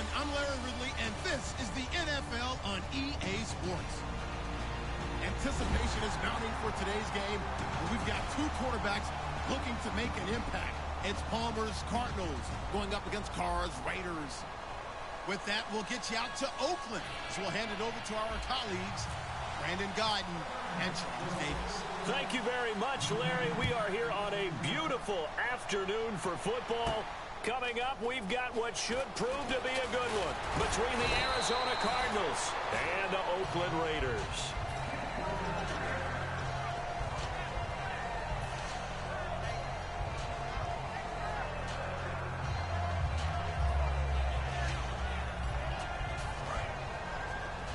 everyone. I'm Larry Ridley, and this is the NFL on EA Sports. Anticipation is mounting for today's game. We've got two quarterbacks looking to make an impact. It's Palmer's Cardinals going up against Carr's Raiders. With that, we'll get you out to Oakland. So we'll hand it over to our colleagues, Brandon Guyton and Charles Davis. Thank you very much, Larry. We are here on a beautiful afternoon for football. Coming up, we've got what should prove to be a good one between the Arizona Cardinals and the Oakland Raiders.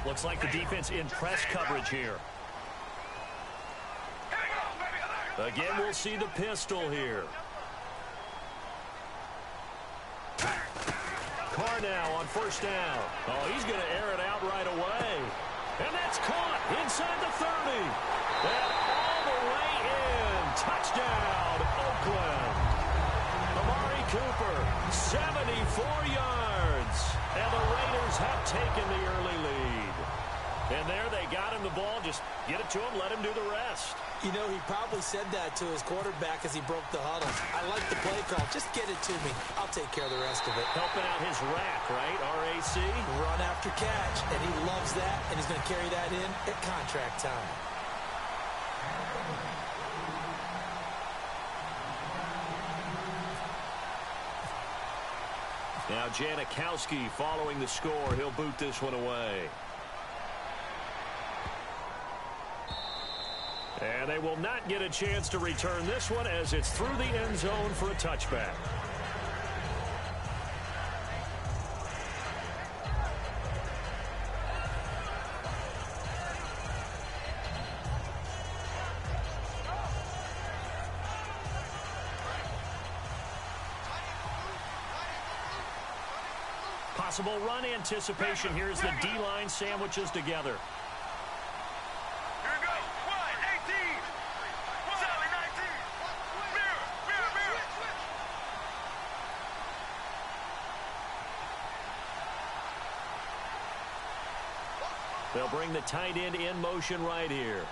Looks like the defense in press coverage here. Again, we'll see the pistol here. Carr now on first down. Oh, he's going to air it out right away. And that's caught inside the 30. And all the way in. Touchdown, Oakland. Amari Cooper, 74 yards. And the Raiders have taken the early lead. And there they got him the ball. Just get it to him, let him do the rest. You know, he probably said that to his quarterback as he broke the huddle. I like the play call. Just get it to me. I'll take care of the rest of it. Helping out his rack, right? R-A-C? Run after catch. And he loves that, and he's going to carry that in at contract time. Now Janikowski following the score. He'll boot this one away. And they will not get a chance to return this one as it's through the end zone for a touchback. Possible run anticipation. Here's the D-line sandwiches together. They'll bring the tight end in motion right here.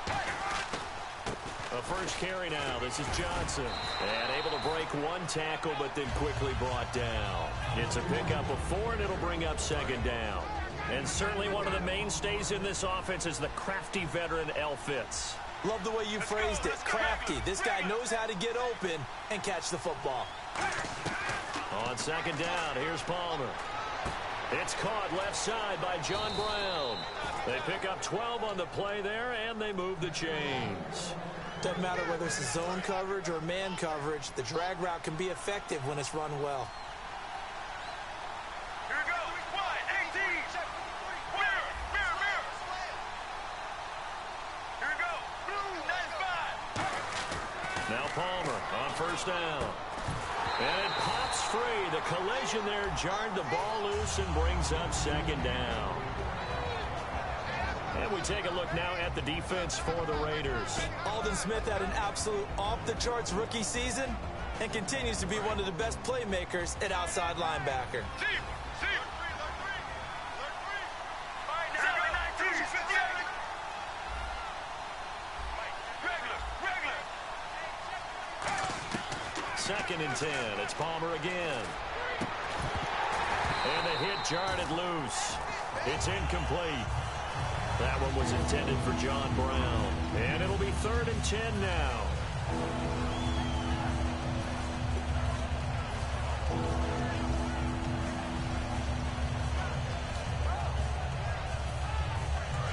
A first carry now. This is Johnson. And able to break one tackle, but then quickly brought down. It's a pickup of 4, and it'll bring up second down. And certainly one of the mainstays in this offense is the crafty veteran L. Fitz. Love the way you phrased it. Crafty. This guy knows how to get open and catch the football. On second down, here's Palmer. It's caught left side by John Brown. They pick up 12 on the play there, and they move the chains. Doesn't matter whether it's a zone coverage or man coverage. The drag route can be effective when it's run well. Here we go. 18. Mirror. Here we go. Blue 95. Now Palmer on first down. And it pops free. The collision there jarred the ball loose and brings up second down. And we take a look now at the defense for the Raiders. Aldon Smith had an absolute off-the-charts rookie season and continues to be one of the best playmakers at outside linebacker. Second and 10. It's Palmer again. And the hit jarred it loose. It's incomplete. That one was intended for John Brown. And it'll be 3rd and 10 now.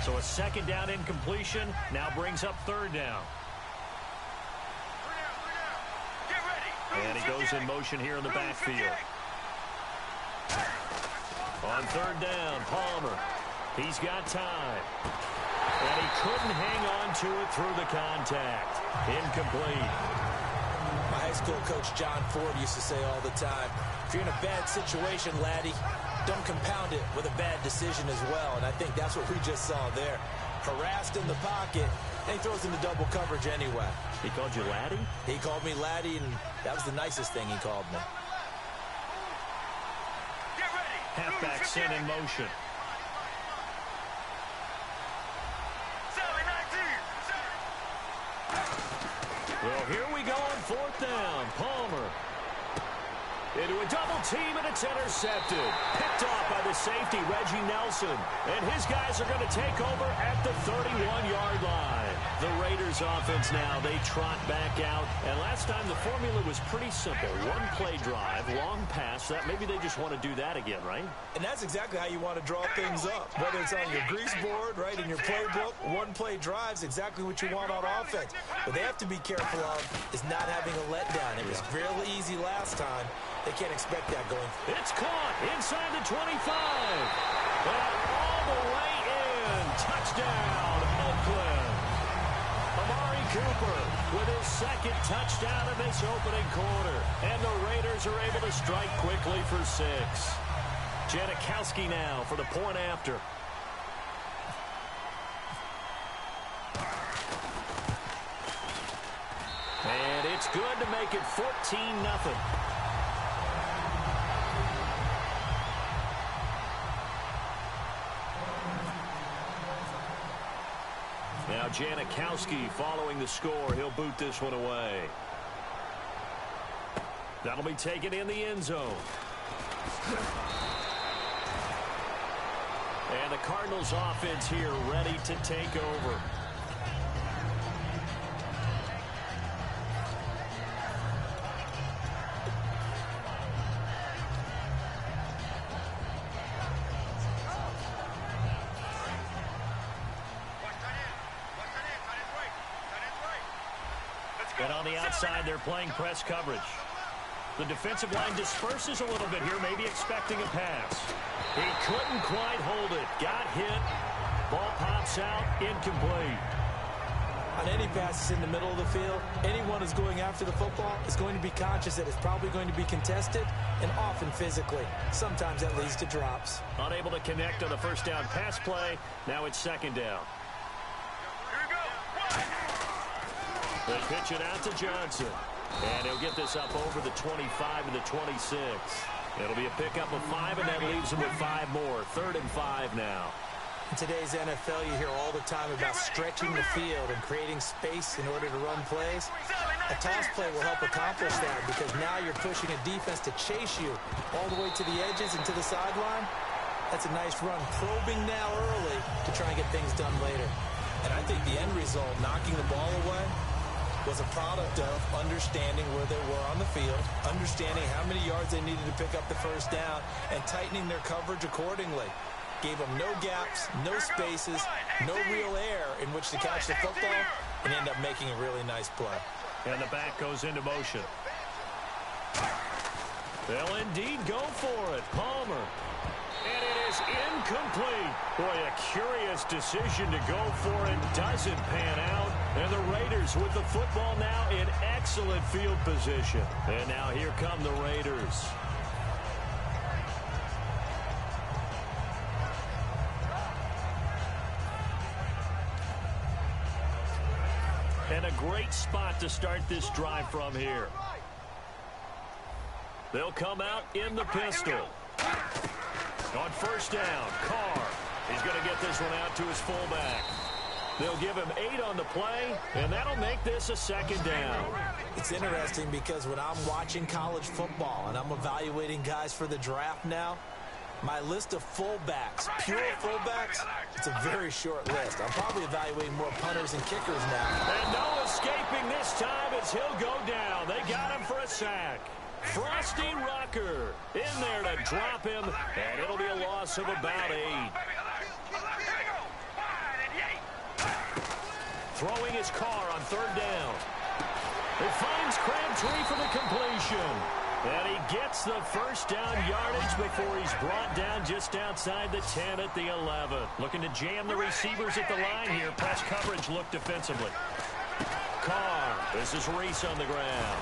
So a second down incompletion now brings up 3rd down. And he goes in motion here in the backfield. On 3rd down, Palmer. He's got time. And he couldn't hang on to it through the contact. Incomplete. My high school coach, John Ford, used to say all the time, if you're in a bad situation, laddie, don't compound it with a bad decision as well. And I think that's what we just saw there. Harassed in the pocket, and he throws into double coverage anyway. He called you laddie? He called me laddie, and that was the nicest thing he called me. halfback set in motion. Well, here we go on fourth down. Palmer into a double team, and it's intercepted. Picked off by the safety, Reggie Nelson. And his guys are going to take over at the 31-yard line. The Raiders offense now, they trot back out. And last time the formula was pretty simple. One-play drive, long pass. That maybe they just want to do that again, right? And that's exactly how you want to draw things up. Whether it's on your grease board, right, in your playbook, one-play drive's exactly what you want on offense. What they have to be careful of is not having a letdown. It was fairly easy last time. They can't expect that going. It's caught inside the 25. And all the way in. Touchdown, Oakland. Amari Cooper with his second touchdown in this opening quarter. And the Raiders are able to strike quickly for 6. Janikowski now for the point after. And it's good to make it 14-0. Now Janikowski following the score. He'll boot this one away. That'll be taken in the end zone. And the Cardinals offense here ready to take over. And on the outside, they're playing press coverage. The defensive line disperses a little bit here, maybe expecting a pass. He couldn't quite hold it. Got hit. Ball pops out, incomplete. On any passes in the middle of the field, anyone who's going after the football is going to be conscious that it's probably going to be contested, and often physically. Sometimes that leads to drops. Unable to connect on the first down pass play. Now it's second down. They pitch it out to Johnson. And he'll get this up over the 25 and the 26. It'll be a pickup of 5, and that leaves him with 5 more. 3rd and 5 now. In today's NFL, you hear all the time about stretching the field and creating space in order to run plays. A toss play will help accomplish that because now you're pushing a defense to chase you all the way to the edges and to the sideline. That's a nice run, probing now early to try and get things done later. And I think the end result, knocking the ball away, was a product of understanding where they were on the field, understanding how many yards they needed to pick up the first down, and tightening their coverage accordingly. Gave them no gaps, no spaces, no real air in which to catch the football, and end up making a really nice play. And the back goes into motion. They'll indeed go for it. Palmer. And it is incomplete. Boy, a curious decision to go for it. Doesn't pan out. And the Raiders with the football now in excellent field position. And now here come the Raiders. And a great spot to start this drive from here. They'll come out in the pistol. On first down, Carr. He's going to get this one out to his fullback. They'll give him 8 on the play, and that'll make this a second down. It's interesting because when I'm watching college football and I'm evaluating guys for the draft now, my list of fullbacks, pure fullbacks, it's a very short list. I'm probably evaluating more punters and kickers now. And no escaping this time as he'll go down. They got him for a sack. Frosty Rucker in there to drop him, and it'll be a loss of about 8. Throwing his car on third down. It finds Crabtree for the completion. And he gets the first down yardage before he's brought down just outside the 10 at the 11. Looking to jam the receivers at the line here. Press coverage look defensively. Carr. This is Reese on the ground.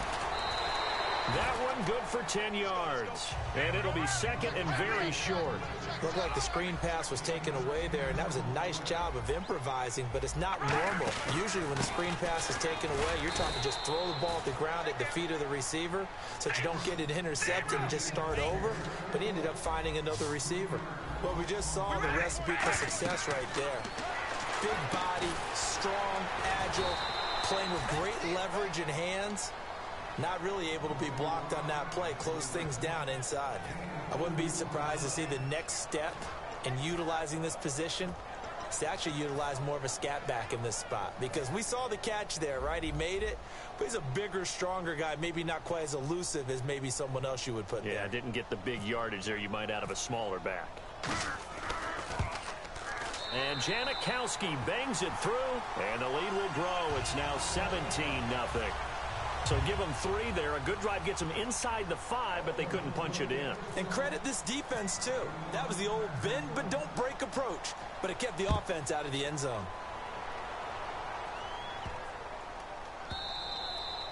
That one good for 10 yards. And it'll be second and very short. Looked like the screen pass was taken away there, and that was a nice job of improvising, but it's not normal. Usually when the screen pass is taken away, you're talking just throw the ball at the ground at the feet of the receiver so that you don't get it intercepted and just start over, but he ended up finding another receiver. Well, we just saw the recipe for success right there. Big body, strong, agile, playing with great leverage in hands. Not really able to be blocked on that play, close things down inside. I wouldn't be surprised to see the next step in utilizing this position is to actually utilize more of a scat back in this spot, because we saw the catch there, right? He made it, but he's a bigger, stronger guy, maybe not quite as elusive as maybe someone else you would put there. Yeah, didn't get the big yardage there you might out of a smaller back. And Janikowski bangs it through, and the lead will grow. It's now 17-0. So give them 3 there. A good drive gets them inside the 5, but they couldn't punch it in. And credit this defense, too. That was the old bend but don't break approach, but it kept the offense out of the end zone.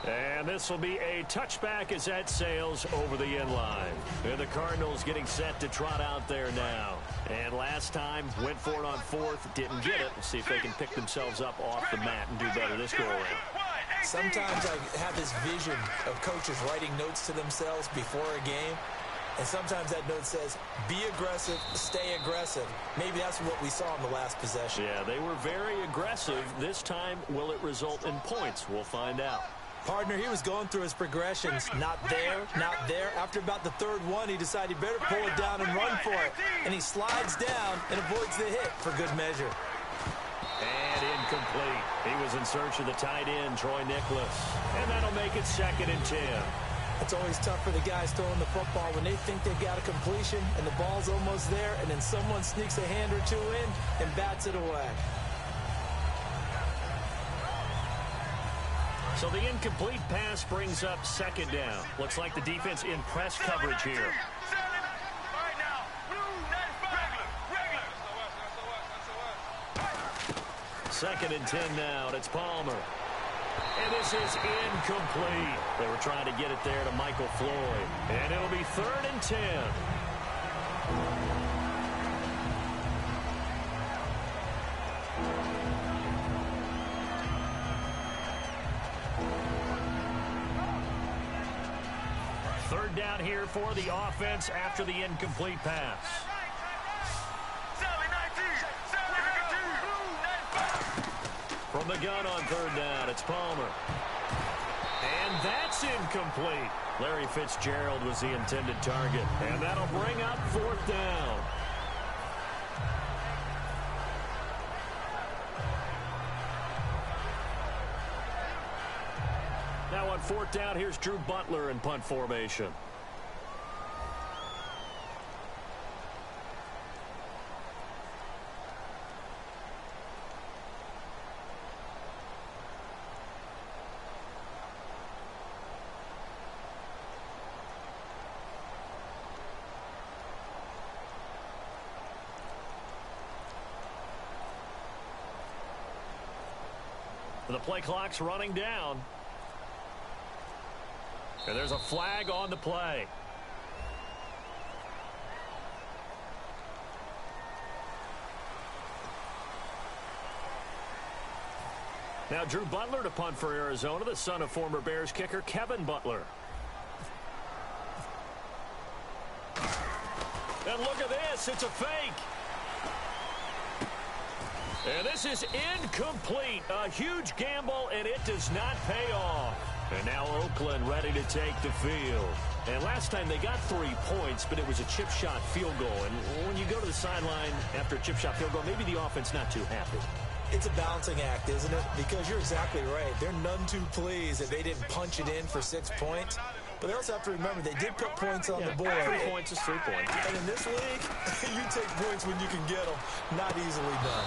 And this will be a touchback as that sails over the end line. And the Cardinals getting set to trot out there now. And last time went for it on 4th, didn't get it. We'll see if they can pick themselves up off the mat and do better this go-around. Sometimes I have this vision of coaches writing notes to themselves before a game, and sometimes that note says, be aggressive, stay aggressive. Maybe that's what we saw in the last possession. Yeah, they were very aggressive. This time, will it result in points? We'll find out. Partner, he was going through his progressions. Not there, not there. After about the 3rd one, he decided he better pull it down and run for it. And he slides down and avoids the hit for good measure. And incomplete. He was in search of the tight end, Troy Nicholas. And that'll make it 2nd and 10. It's always tough for the guys throwing the football when they think they've got a completion and the ball's almost there, and then someone sneaks a hand or 2 in and bats it away. So the incomplete pass brings up 2nd down. Looks like the defense in press coverage here. 2nd and 10 now, and it's Palmer. And this is incomplete. They were trying to get it there to Michael Floyd. And it'll be 3rd and 10. Third down here for the offense after the incomplete pass. From the gun on 3rd down, it's Palmer. And that's incomplete. Larry Fitzgerald was the intended target. And that'll bring up 4th down. Now on 4th down, here's Drew Butler in punt formation. The play clock's running down. And there's a flag on the play. Now Drew Butler to punt for Arizona, the son of former Bears kicker Kevin Butler. And look at this, it's a fake. And this is incomplete. A huge gamble, and it does not pay off. And now Oakland ready to take the field. And last time they got 3 points, but it was a chip shot field goal. And when you go to the sideline after a chip shot field goal, maybe the offense not too happy. It's a balancing act, isn't it? Because you're exactly right. They're none too pleased that they didn't punch it in for 6 points. But they also have to remember they did put points on the board. 3 points is 3 points. And in this league, you take points when you can get them. Not easily done.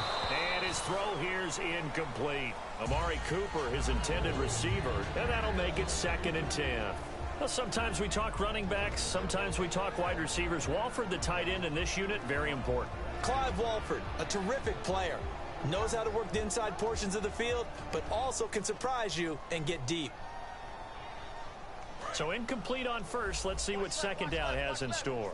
And his throw here's incomplete. Amari Cooper, his intended receiver, and that'll make it 2nd and 10. Well, sometimes we talk running backs, sometimes we talk wide receivers. Walford, the tight end in this unit, very important. Clive Walford, a terrific player. Knows how to work the inside portions of the field, but also can surprise you and get deep. So incomplete on first. Let's see what second down has in store.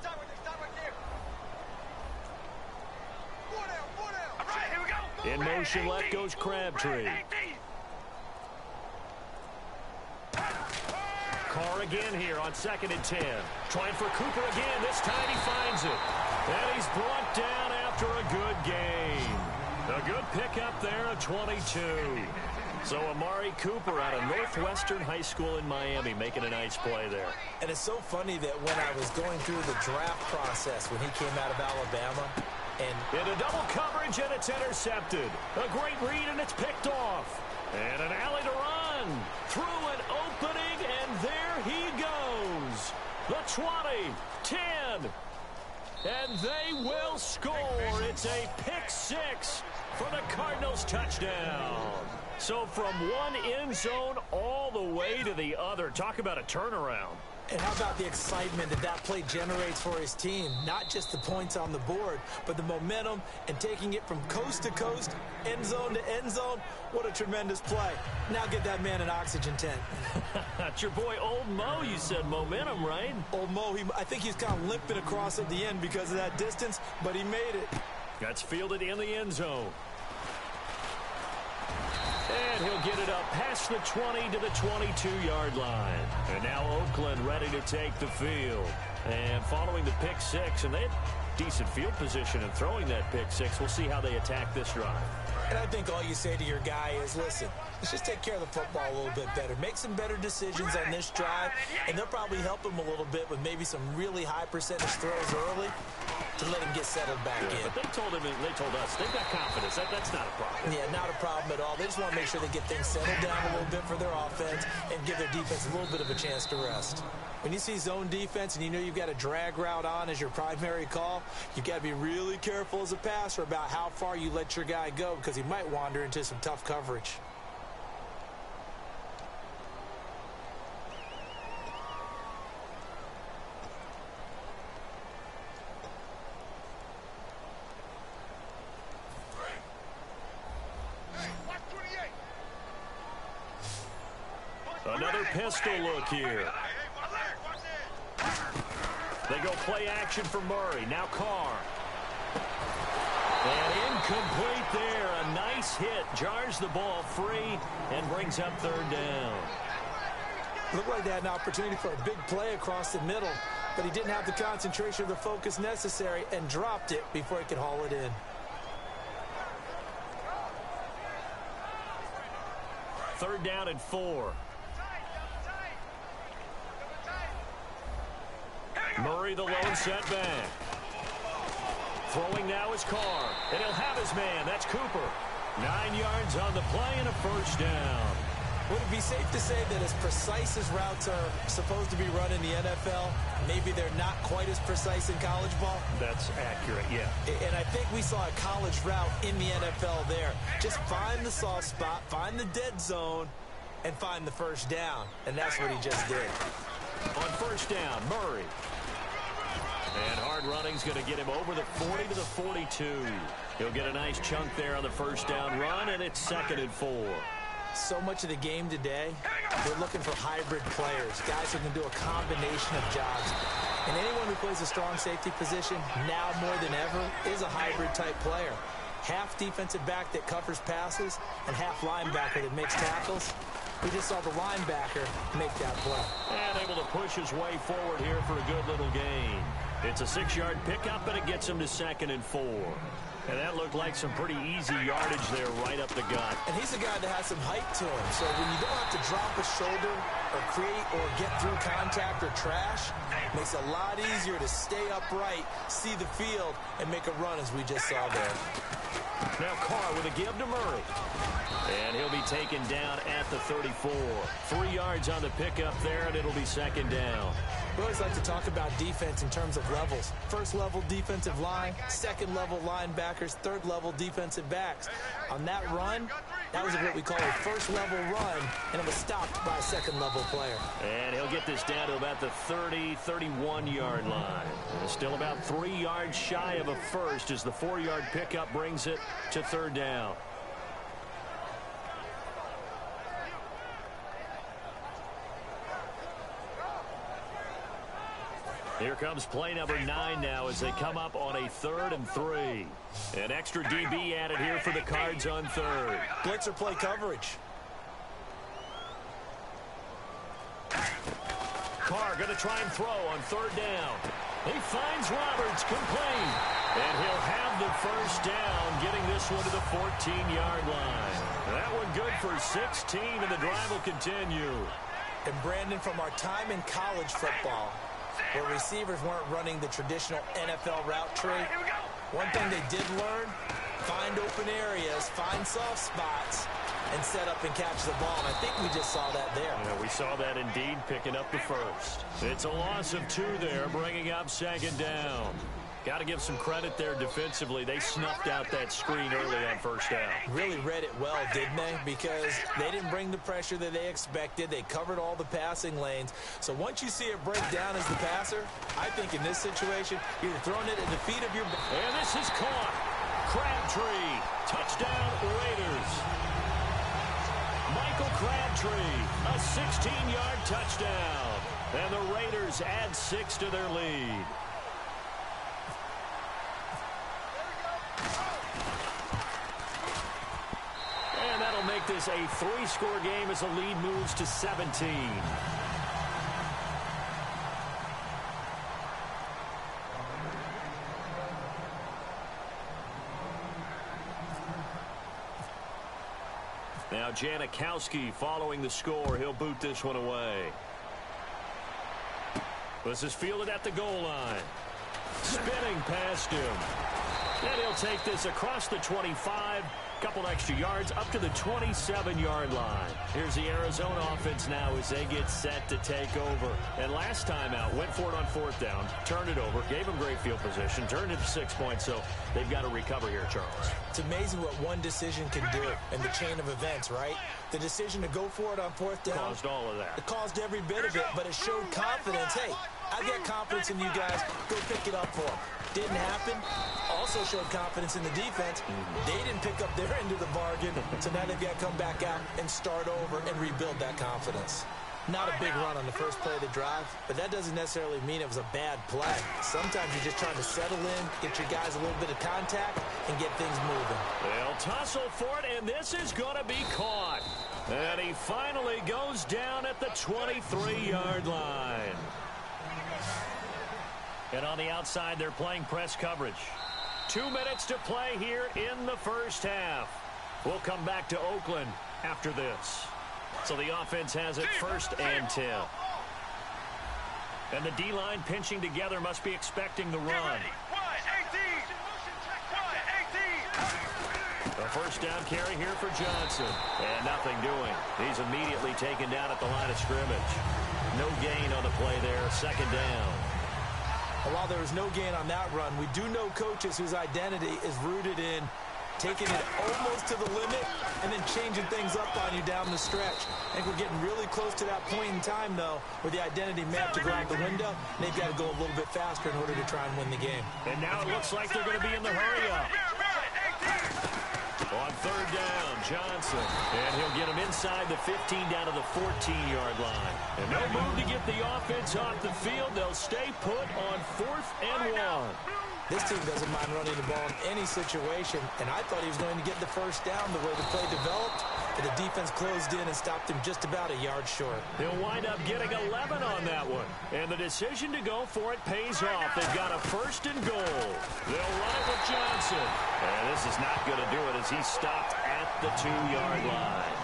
In motion left goes Crabtree. Carr again here on 2nd and 10. Trying for Cooper again. This time he finds it. And he's brought down after a good game. A good pickup there, a 22. So Amari Cooper out of Northwestern High School in Miami making a nice play there. And it's so funny that when I was going through the draft process when he came out of Alabama, and into double coverage, and it's intercepted. A great read, and it's picked off. And an alley to run. Through an opening, and there he goes. The 20, 10. And they will score. It's a pick six for the Cardinals touchdown. So from one end zone all the way to the other. Talk about a turnaround. And how about the excitement that that play generates for his team? Not just the points on the board, but the momentum and taking it from coast to coast, end zone to end zone. What a tremendous play. Now get that man an oxygen tent. That's your boy Old Mo. You said momentum, right? Old Mo, I think he's kind of limping across at the end because of that distance, but he made it. That's fielded in the end zone. And he'll get it up past the 20 to the 22-yard line. And now Oakland ready to take the field. And following the pick six, and they had decent field position in throwing that pick six. We'll see how they attack this drive. And I think all you say to your guy is, listen, let's just take care of the football a little bit better. Make some better decisions on this drive, and they'll probably help him a little bit with maybe some really high percentage throws early to let him get settled back in. But they told us, they've got confidence. That's not a problem. Yeah, not a problem at all. They just want to make sure they get things settled down a little bit for their offense and give their defense a little bit of a chance to rest. When you see zone defense and you know you've got a drag route on as your primary call, you've got to be really careful as a passer about how far you let your guy go because he might wander into some tough coverage. Another pistol look here. They go play action for Murray. Now Carr. And incomplete there. A nice hit. Jars the ball free and brings up third down. Looked like they had an opportunity for a big play across the middle, but he didn't have the concentration or the focus necessary and dropped it before he could haul it in. Third down and 4. Murray the lone setback. Throwing now is Carr. And he'll have his man. That's Cooper. 9 yards on the play and a first down. Would it be safe to say that as precise as routes are supposed to be run in the NFL, maybe they're not quite as precise in college ball? That's accurate, yeah. And I think we saw a college route in the NFL there. Just find the soft spot, find the dead zone, and find the first down. And that's what he just did. On first down, Murray. And hard running's going to get him over the 40 to the 42. He'll get a nice chunk there on the first down run, and it's 2nd and 4. So much of the game today, we're looking for hybrid players, guys who can do a combination of jobs. And anyone who plays a strong safety position, now more than ever, is a hybrid-type player. Half defensive back that covers passes and half linebacker that makes tackles. We just saw the linebacker make that play. And able to push his way forward here for a good little gain. It's a 6-yard pickup, and it gets him to 2nd and 4. And that looked like some pretty easy yardage there right up the gut. And he's a guy that has some height to him. So when you don't have to drop a shoulder or create or get through contact or trash, it makes it a lot easier to stay upright, see the field, and make a run as we just saw there. Now Carr with a give to Murray. And he'll be taken down at the 34. 3 yards on the pickup there, and it'll be 2nd down. We always like to talk about defense in terms of levels. First level defensive line, second level linebackers, third level defensive backs. On that run, that was what we call a first level run, and it was stopped by a second level player. And he'll get this down to about the 30, 31-yard line. And still about 3 yards shy of a first as the 4-yard pickup brings it to third down. Here comes play number 9 now as they come up on a 3rd and 3. An extra DB added here for the Cards on 3rd. Blitzer play coverage. Carr going to try and throw on 3rd down. He finds Roberts complete. And he'll have the first down, getting this one to the 14-yard line. That one good for 16, and the drive will continue. And Brandon, from our time in college football, where receivers weren't running the traditional NFL route tree, one thing they did learn, find open areas, find soft spots, and set up and catch the ball. And I think we just saw that there. Yeah, we saw that indeed, picking up the first. It's a loss of 2 there, bringing up 2nd down. Got to give some credit there defensively. They snuffed out that screen early on 1st down. Really read it well, didn't they? Because they didn't bring the pressure that they expected. They covered all the passing lanes. So once you see it break down as the passer, I think in this situation, you're throwing it at the feet of your... And this is caught. Crabtree. Touchdown, Raiders. Michael Crabtree, a 16-yard touchdown. And the Raiders add 6 to their lead. And that'll make this a 3-score game as the lead moves to 17. Now Janikowski following the score. He'll boot this one away. This is fielded at the goal line. Spinning past him. And he'll take this across the 25. Couple extra yards up to the 27-yard line. Here's the Arizona offense now as they get set to take over. And last time out, went for it on 4th down, turned it over, gave them great field position, turned it to 6 points, so they've got to recover here, Charles. It's amazing what one decision can do in the chain of events, right? The decision to go for it on 4th down. Caused all of that. It caused every bit of it, but it showed confidence. Hey, I've got confidence in you guys. Go pick it up for them. Didn't happen. Also showed confidence in the defense. They didn't pick up their end of the bargain, so now they've got to come back out and start over and rebuild that confidence. Not a big run on the first play of the drive, but that doesn't necessarily mean it was a bad play. Sometimes you're just trying to settle in, get your guys a little bit of contact, and get things moving. They'll tussle for it, and this is going to be caught. And he finally goes down at the 23-yard line. And on the outside, they're playing press coverage. 2 minutes to play here in the first half. We'll come back to Oakland after this. So the offense has it 1st and 10. And the D-line pinching together must be expecting the run. A 1st down carry here for Johnson. And nothing doing. He's immediately taken down at the line of scrimmage. No gain on the play there. 2nd down. While there was no gain on that run, we do know coaches whose identity is rooted in taking it almost to the limit and then changing things up on you down the stretch. I think we're getting really close to that point in time, though, where the identity may have to go out the window, and they've got to go a little bit faster in order to try and win the game. And now it looks like they're going to be in the hurry-up. On 3rd down, Johnson. And he'll get him inside the 15 down to the 14-yard line. And no move to get the offense off the field. They'll stay put on 4th and 1. This team doesn't mind running the ball in any situation, and I thought he was going to get the 1st down the way the play developed, but the defense closed in and stopped him just about a yard short. He'll wind up getting 11 on that one, and the decision to go for it pays off. They've got a 1st and goal. They'll run it with Johnson, and this is not going to do it as he's stopped at the 2-yard line.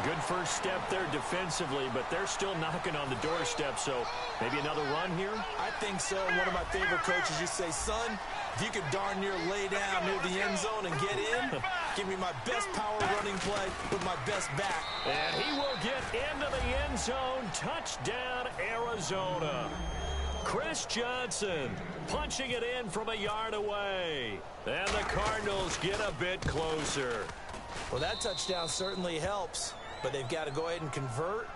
Good first step there defensively, but they're still knocking on the doorstep, so maybe another run here? I think so. One of my favorite coaches used to say, son, if you could darn near lay down near the end zone and get in, give me my best power running play with my best back. And he will get into the end zone. Touchdown, Arizona. Chris Johnson punching it in from a yard away. And the Cardinals get a bit closer. Well, that touchdown certainly helps, but they've got to go ahead and convert,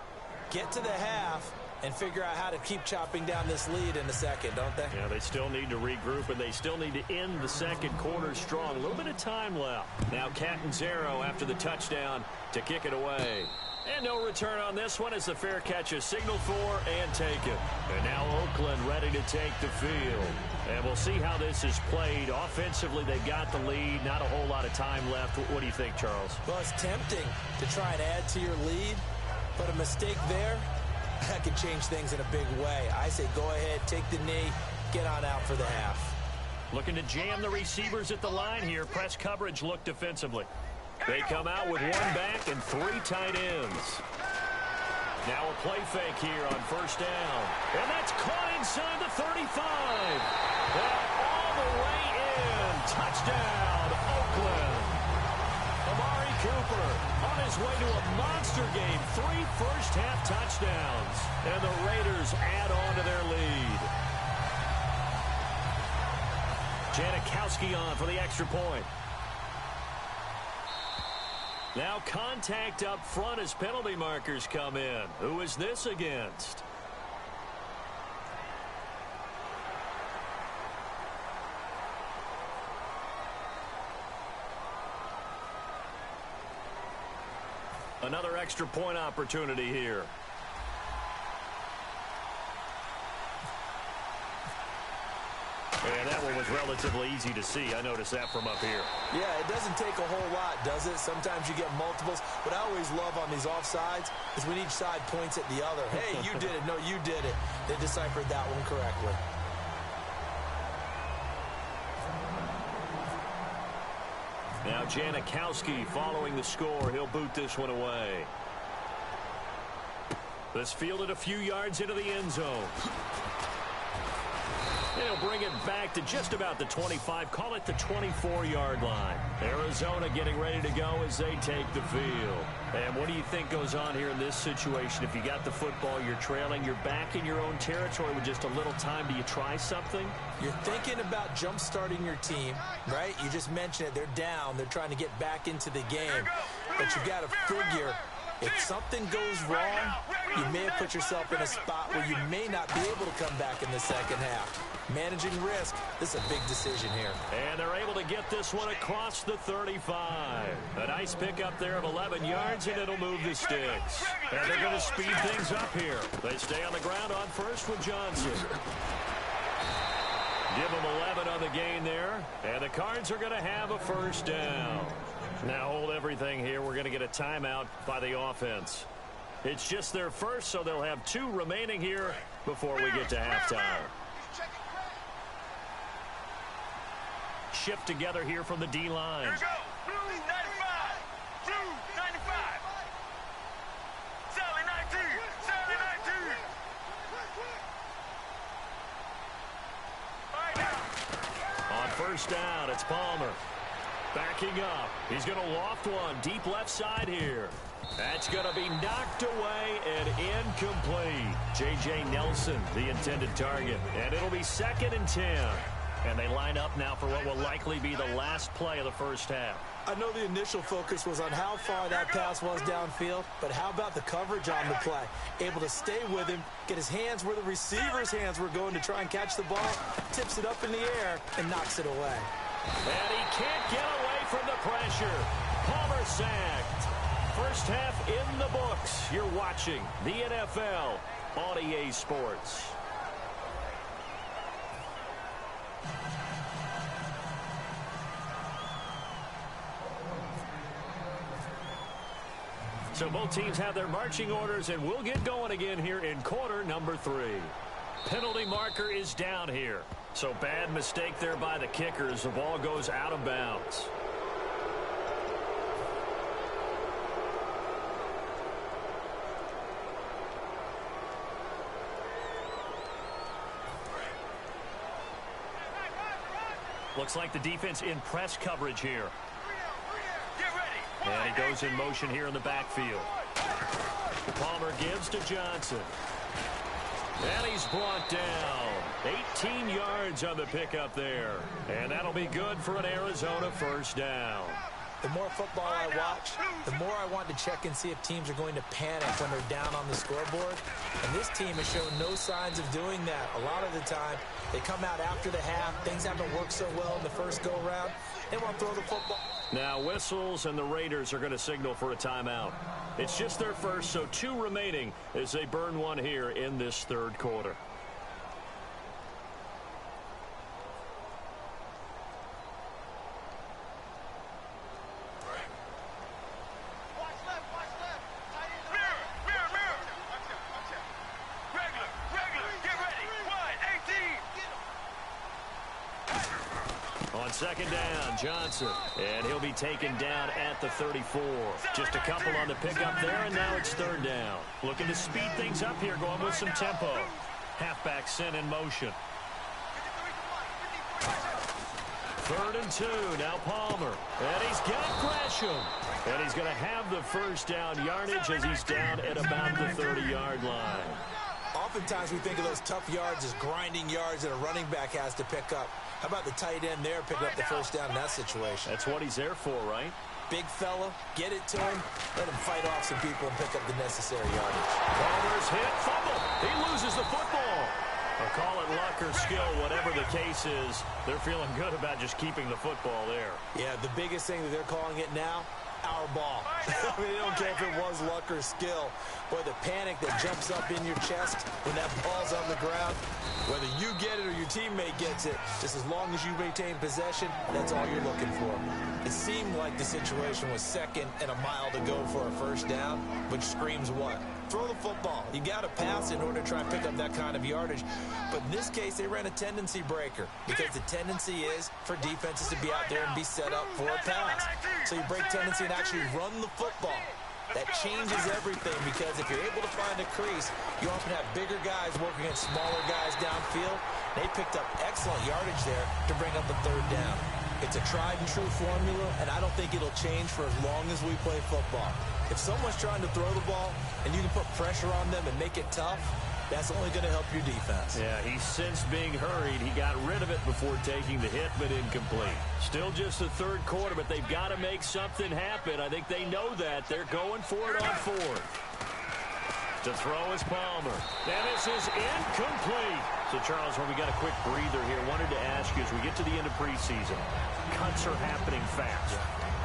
get to the half, and figure out how to keep chopping down this lead in the second, don't they? Yeah, they still need to regroup, and they still need to end the second quarter strong. A little bit of time left. Now Catanzaro after the touchdown to kick it away. And no return on this one as the fair catch is signaled for and taken. And now Oakland ready to take the field. And we'll see how this is played. Offensively, they've got the lead. Not a whole lot of time left. What do you think, Charles? Well, it's tempting to try and add to your lead, but a mistake there, that could change things in a big way. I say go ahead, take the knee, get on out for the half. Looking to jam the receivers at the line here. Press coverage look defensively. They come out with one back and three tight ends. Now a play fake here on first down. And that's caught inside the 35. And all the way in. Touchdown, Oakland. Amari Cooper on his way to a monster game. 3 first-half touchdowns. And the Raiders add on to their lead. Janikowski on for the extra point. Now contact up front as penalty markers come in. Who is this against? Another extra point opportunity here. And that one was relatively easy to see. I noticed that from up here. Yeah, it doesn't take a whole lot, does it? Sometimes you get multiples. What I always love on these offsides is when each side points at the other. Hey, you did it. No, you did it. They deciphered that one correctly. Now Janikowski following the score. He'll boot this one away. This fielded a few yards into the end zone. He'll bring it back to just about the 25. Call it the 24-yard line. Arizona getting ready to go as they take the field. And what do you think goes on here in this situation? If you got the football, you're trailing, you're back in your own territory with just a little time. Do you try something? You're thinking about jump-starting your team, right? You just mentioned it. They're down. They're trying to get back into the game. But you've got to figure if something goes wrong, you may have put yourself in a spot where you may not be able to come back in the second half. Managing risk, this is a big decision here. And they're able to get this one across the 35. A nice pickup there of 11 yards, and it'll move the sticks. And they're going to speed things up here. They stay on the ground on first with Johnson. Give them 11 on the gain there. And the Cards are going to have a first down. Now hold everything here. We're going to get a timeout by the offense. It's just their first, so they'll have 2 remaining here before we get to halftime. Shift together here from the D-line. Here we go. Blue 95. Blue 95. Sally 19. Sally 19. All right, now. On first down, it's Palmer. Backing up. He's going to loft one deep left side here. That's going to be knocked away and incomplete. J.J. Nelson, the intended target. And it'll be 2nd and 10. And they line up now for what will likely be the last play of the first half. I know the initial focus was on how far that pass was downfield, but how about the coverage on the play? Able to stay with him, get his hands where the receiver's hands were going to try and catch the ball, tips it up in the air, and knocks it away. And he can't get away from the pressure. Palmer sacked. First half in the books. You're watching the NFL on EA Sports. So both teams have their marching orders, and we'll get going again here in quarter number 3. Penalty marker is down here. So bad mistake there by the kickers. The ball goes out of bounds. Looks like the defense in press coverage here. And he goes in motion here in the backfield. Palmer gives to Johnson. And he's brought down. 18 yards on the pickup there. And that'll be good for an Arizona first down. The more football I watch, the more I want to check and see if teams are going to panic when they're down on the scoreboard. And this team has shown no signs of doing that. A lot of the time, they come out after the half. Things haven't worked so well in the first go-around. They want to throw the football. Now whistles, and the Raiders are going to signal for a timeout. It's just their first, so 2 remaining as they burn one here in this third quarter. On second down, Johnson, and he'll be taken down at the 34. Just a couple on the pickup there, and now it's third down. Looking to speed things up here, going with some tempo. Halfback sent in motion. 3rd and 2, now Palmer, and he's got Gresham. And he's going to have the first down yardage as he's down at about the 30-yard line. Oftentimes we think of those tough yards as grinding yards that a running back has to pick up. How about the tight end there picking up the first down in that situation? That's what he's there for, right? Big fella, get it to him, let him fight off some people and pick up the necessary yardage. Palmer's hit, fumble. He loses the football. Or call it luck or skill, whatever the case is, they're feeling good about just keeping the football there. Yeah, the biggest thing that they're calling it now, our ball. I mean, they don't care if it was luck or skill. Boy, the panic that jumps up in your chest when that ball's on the ground, whether you get it or your teammate gets it, just as long as you maintain possession, that's all you're looking for. It seemed like the situation was 2nd and a mile to go for a first down, which screams what? Throw the football. You got to pass in order to try and pick up that kind of yardage. But in this case, they ran a tendency breaker because the tendency is for defenses to be out there and be set up for a pass. So you break tendency and actually run the football. That changes everything because if you're able to find a crease, you often have bigger guys working against smaller guys downfield. They picked up excellent yardage there to bring up the third down. It's a tried and true formula, and I don't think it'll change for as long as we play football. If someone's trying to throw the ball and you can put pressure on them and make it tough, that's only going to help your defense. Yeah, he's since being hurried. He got rid of it before taking the hit, but incomplete. Still just the third quarter, but they've got to make something happen. I think they know that. They're going for it on 4th. To throw is Palmer. And this is incomplete. So, Charles, when we got a quick breather here, wanted to ask you, as we get to the end of preseason, cuts are happening fast.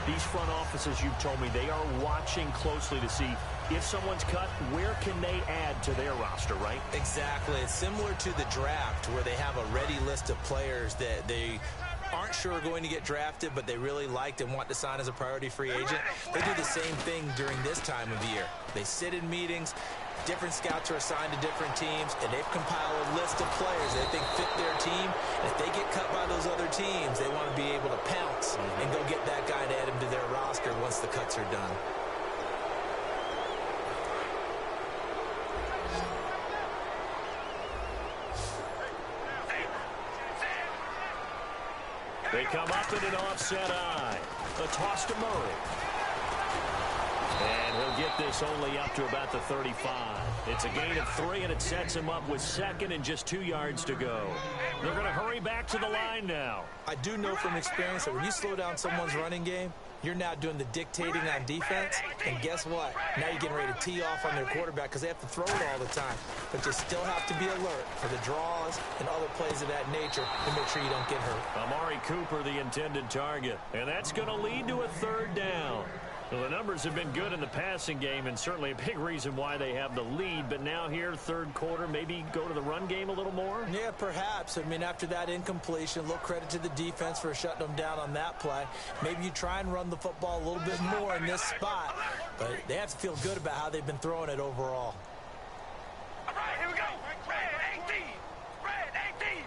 These front offices, you've told me, they are watching closely to see if someone's cut, where can they add to their roster, right? Exactly. It's similar to the draft where they have a ready list of players that they aren't sure are going to get drafted, but they really liked and want to sign as a priority free agent. They do the same thing during this time of year. They sit in meetings. Different scouts are assigned to different teams, and they've compiled a list of players they think fit their team. And if they get cut by those other teams, they want to be able to pounce and go get that guy to add him to their roster once the cuts are done. They come up in an offset eye. A toss to Murray. And he'll get this only up to about the 35. It's a gain of 3, and it sets him up with 2nd and just 2 yards to go. They're going to hurry back to the line now. I do know from experience that when you slow down someone's running game, you're now doing the dictating on defense. And guess what? Now you're getting ready to tee off on their quarterback because they have to throw it all the time. But you still have to be alert for the draws and other plays of that nature to make sure you don't get hurt. Amari Cooper, the intended target. And that's going to lead to a third down. Well, the numbers have been good in the passing game, and certainly a big reason why they have the lead. But now here, third quarter, maybe go to the run game a little more? Yeah, perhaps. I mean, after that incompletion, a little credit to the defense for shutting them down on that play. Maybe you try and run the football a little bit more in this spot. But they have to feel good about how they've been throwing it overall. All right, here we go. Red 18. Red 18.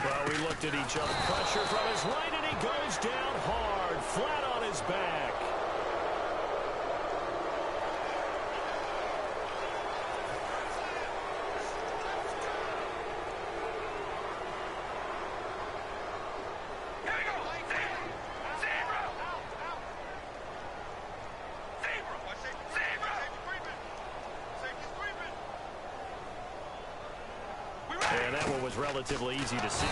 Well, we looked at each other. Pressure from his right, and he goes down hard, flat on his back. Here we go. Zebra. And that one was relatively easy to see.